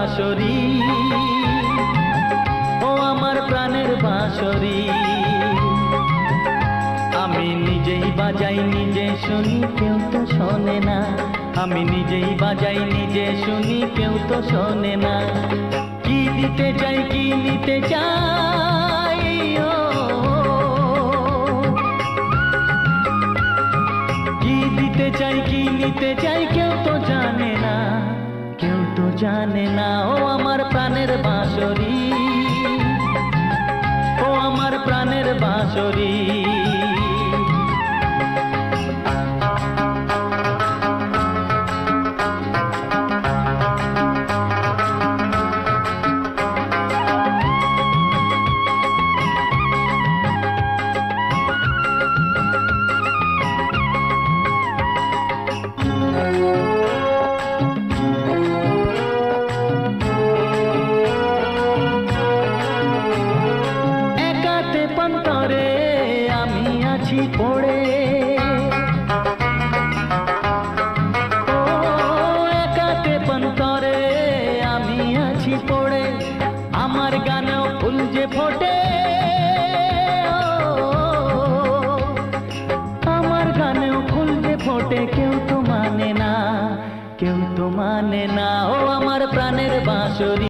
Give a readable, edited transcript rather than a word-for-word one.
বাঁশরি, ও আমার প্রাণের বাঁশরি। আমি নিজেই বাজাই নিজে শুনি, কেউ তো শোনে না। আমি নিজেই বাজাই নিজে শুনি, কেউ তো শোনে না। কি দিতে চাই কি নিতে চাই, ও কি দিতে চাই কি নিতে চাই, কেউ তো জানে না, কেউ তো জানে না। ও আমার প্রাণের বাঁশরি, ও আমার প্রাণের বাঁশরি। পন্তরে আমি আছি পড়ে, ও একাতে পন্তরে আমি আছি পড়ে। আমার গানেও ফুল যে ফোটে, আমার গানেও ফুল যে ফোটে, কেউ তো মানে না, কেউ তো মানে না। ও আমার প্রাণের বাঁশরি।